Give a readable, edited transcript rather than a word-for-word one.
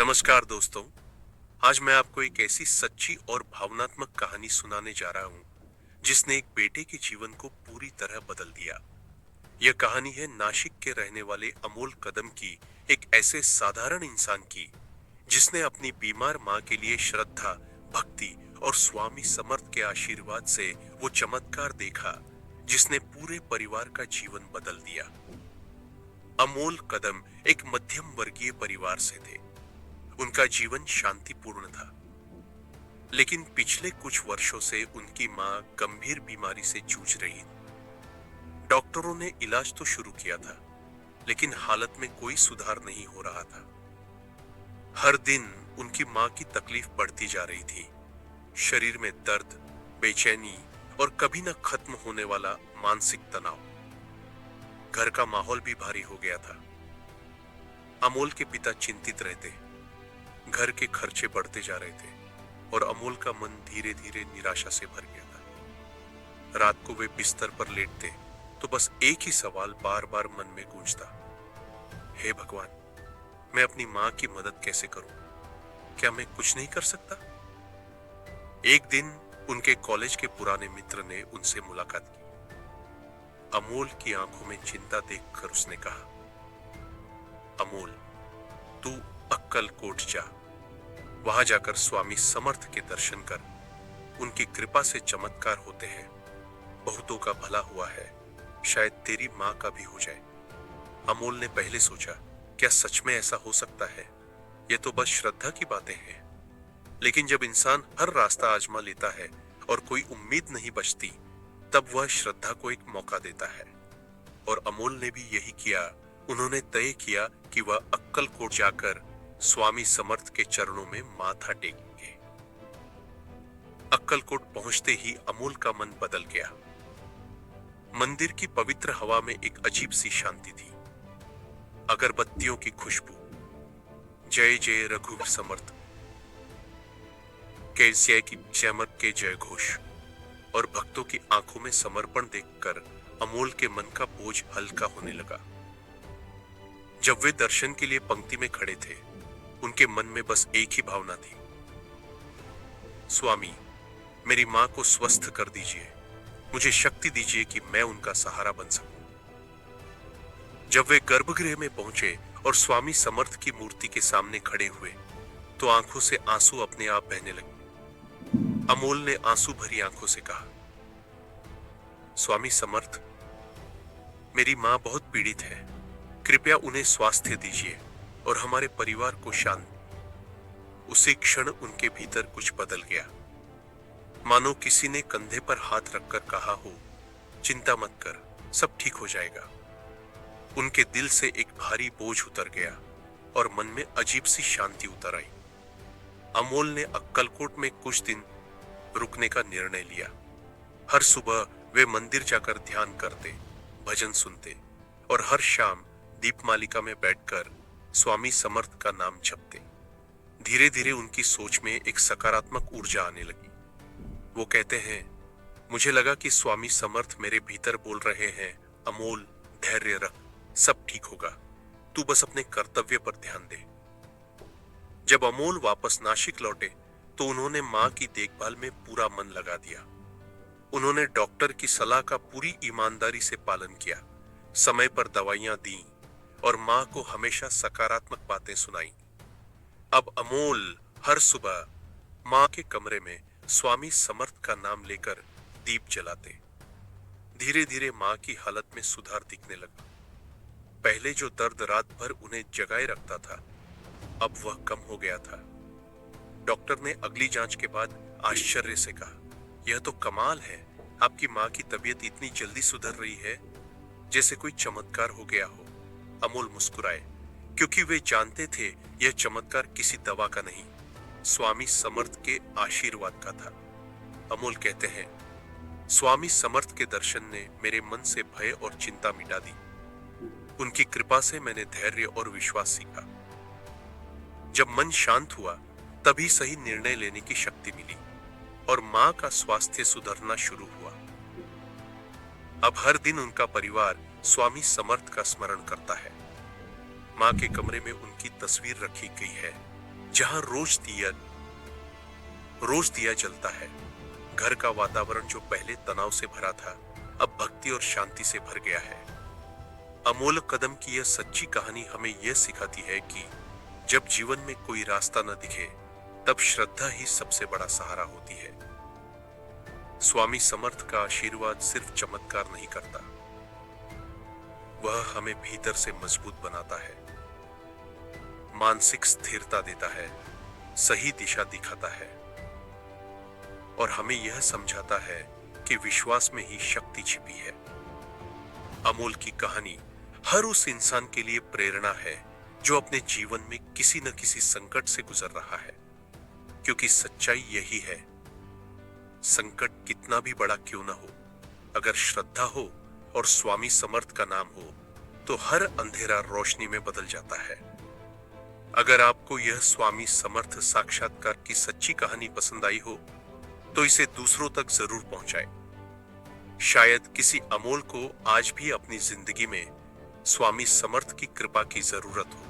नमस्कार दोस्तों। आज मैं आपको एक ऐसी सच्ची और भावनात्मक कहानी सुनाने जा रहा हूं जिसने एक बेटे के जीवन को पूरी तरह बदल दिया। यह कहानी है नासिक के रहने वाले अमोल कदम की, एक ऐसे साधारण इंसान की जिसने अपनी बीमार मां के लिए श्रद्धा, भक्ति और स्वामी समर्थ के आशीर्वाद से वो चमत्कार देखा जिसने पूरे परिवार का जीवन बदल दिया। अमोल कदम एक मध्यम वर्गीय परिवार से थे। उनका जीवन शांतिपूर्ण था, लेकिन पिछले कुछ वर्षों से उनकी मां गंभीर बीमारी से जूझ रही थी। डॉक्टरों ने इलाज तो शुरू किया था, लेकिन हालत में कोई सुधार नहीं हो रहा था। हर दिन उनकी मां की तकलीफ बढ़ती जा रही थी। शरीर में दर्द, बेचैनी और कभी न खत्म होने वाला मानसिक तनाव। घर का माहौल भी भारी हो गया था। अमोल के पिता चिंतित रहते। घर के खर्चे बढ़ते जा रहे थे और अमोल का मन धीरे धीरे निराशा से भर गया था। रात को वे बिस्तर पर लेटते तो बस एक ही सवाल बार बार मन में गूंजता, हे भगवान, मैं अपनी मां की मदद कैसे करूं? क्या मैं कुछ नहीं कर सकता? एक दिन उनके कॉलेज के पुराने मित्र ने उनसे मुलाकात की। अमोल की आंखों में चिंता देखकर उसने कहा, अमोल, तू अक्कलकोट जा। वहां जाकर स्वामी समर्थ के दर्शन कर। उनकी कृपा से चमत्कार होते हैं। बहुतों का भला हुआ है, शायद तेरी मां का भी हो जाए। अमोल ने पहले सोचा, क्या सच में ऐसा हो सकता है? यह तो बस श्रद्धा की बातें हैं। लेकिन जब इंसान हर रास्ता आजमा लेता है और कोई उम्मीद नहीं बचती, तब वह श्रद्धा को एक मौका देता है। और अमोल ने भी यही किया। उन्होंने तय किया कि वह अक्कलकोट जाकर स्वामी समर्थ के चरणों में माथा टेकेंगे। अक्कलकोट पहुंचते ही अमोल का मन बदल गया। मंदिर की पवित्र हवा में एक अजीब सी शांति थी। अगरबत्तियों की खुशबू, जय जय रघु समर्थ के जय की जयमत के जय घोष और भक्तों की आंखों में समर्पण देखकर अमोल के मन का बोझ हल्का होने लगा। जब वे दर्शन के लिए पंक्ति में खड़े थे, उनके मन में बस एक ही भावना थी, स्वामी, मेरी मां को स्वस्थ कर दीजिए। मुझे शक्ति दीजिए कि मैं उनका सहारा बन सकूं। जब वे गर्भगृह में पहुंचे और स्वामी समर्थ की मूर्ति के सामने खड़े हुए, तो आंखों से आंसू अपने आप बहने लगे। अमोल ने आंसू भरी आंखों से कहा, स्वामी समर्थ, मेरी मां बहुत पीड़ित है। कृपया उन्हें स्वास्थ्य दीजिए और हमारे परिवार को शांति। उसी क्षण उनके भीतर कुछ बदल गया। मानो किसी ने कंधे पर हाथ रखकर कहा हो, चिंता मत कर, सब ठीक हो जाएगा। उनके दिल से एक भारी बोझ उतर गया और मन में अजीब सी शांति उतर आई। अमोल ने अक्कलकोट में कुछ दिन रुकने का निर्णय लिया। हर सुबह वे मंदिर जाकर ध्यान करते, भजन सुनते और हर शाम दीपमालिका में बैठकर स्वामी समर्थ का नाम जपते। धीरे धीरे उनकी सोच में एक सकारात्मक ऊर्जा आने लगी। वो कहते हैं, मुझे लगा कि स्वामी समर्थ मेरे भीतर बोल रहे हैं, अमोल, धैर्य रख, सब ठीक होगा, तू बस अपने कर्तव्य पर ध्यान दे। जब अमोल वापस नासिक लौटे, तो उन्होंने मां की देखभाल में पूरा मन लगा दिया। उन्होंने डॉक्टर की सलाह का पूरी ईमानदारी से पालन किया, समय पर दवाइयां दी और मां को हमेशा सकारात्मक बातें सुनाई। अब अमोल हर सुबह मां के कमरे में स्वामी समर्थ का नाम लेकर दीप जलाते। धीरे धीरे मां की हालत में सुधार दिखने लगा। पहले जो दर्द रात भर उन्हें जगाए रखता था, अब वह कम हो गया था। डॉक्टर ने अगली जांच के बाद आश्चर्य से कहा, यह तो कमाल है, आपकी मां की तबीयत इतनी जल्दी सुधर रही है, जैसे कोई चमत्कार हो गया हो। अमोल मुस्कुराए, क्योंकि वे जानते थे यह चमत्कार किसी दवा का नहीं, स्वामी समर्थ के आशीर्वाद का था। अमोल कहते हैं, स्वामी समर्थ के दर्शन ने मेरे मन से भय और चिंता मिटा दी। उनकी कृपा से मैंने धैर्य और विश्वास सीखा। जब मन शांत हुआ, तभी सही निर्णय लेने की शक्ति मिली और मां का स्वास्थ्य सुधरना शुरू हुआ। अब हर दिन उनका परिवार स्वामी समर्थ का स्मरण करता है। मां के कमरे में उनकी तस्वीर रखी गई है जहां रोज दिया जलता है। घर का वातावरण जो पहले तनाव से भरा था, अब भक्ति और शांति से भर गया है। अमोल कदम की यह सच्ची कहानी हमें यह सिखाती है कि जब जीवन में कोई रास्ता न दिखे, तब श्रद्धा ही सबसे बड़ा सहारा होती है। स्वामी समर्थ का आशीर्वाद सिर्फ चमत्कार नहीं करता, वह हमें भीतर से मजबूत बनाता है, मानसिक स्थिरता देता है, सही दिशा दिखाता है और हमें यह समझाता है कि विश्वास में ही शक्ति छिपी है। अमोल की कहानी हर उस इंसान के लिए प्रेरणा है जो अपने जीवन में किसी न किसी संकट से गुजर रहा है, क्योंकि सच्चाई यही है, संकट कितना भी बड़ा क्यों ना हो, अगर श्रद्धा हो और स्वामी समर्थ का नाम हो तो हर अंधेरा रोशनी में बदल जाता है। अगर आपको यह स्वामी समर्थ साक्षात्कार की सच्ची कहानी पसंद आई हो तो इसे दूसरों तक जरूर पहुंचाएं। शायद किसी अमोल को आज भी अपनी जिंदगी में स्वामी समर्थ की कृपा की जरूरत हो।